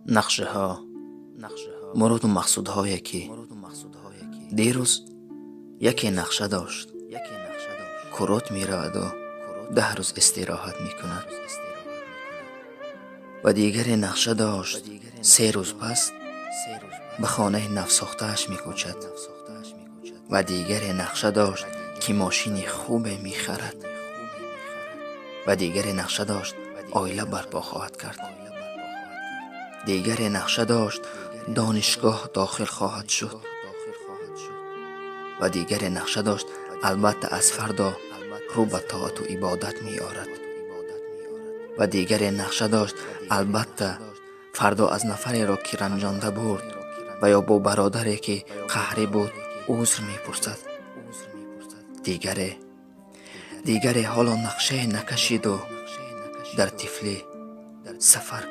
نقشه ها مراد و مقصود هایی که دیروز یکی نقشه داشت، کرات می رود و 10 روز استراحت می کند و دیگری نقشه داشت 3 روز پس به خانه نفساخته‌اش می کوچد و دیگری نقشه داشت که ماشین خوب می خرد و دیگری نقشه داشت عائله برپا خواهد کرد. دیگری نقشه داشت دانشگاه داخل خواهد شد و دیگری نقشه داشت البته از فردا رو به طاعت و عبادت می آرد و دیگری نقشه داشت البته فردا از نفری را که رنجانده بود و یا با برادری که قهری بود عذر می پرسد. دیگری حالا نقشه نکشید و در طفلی سفر کرد.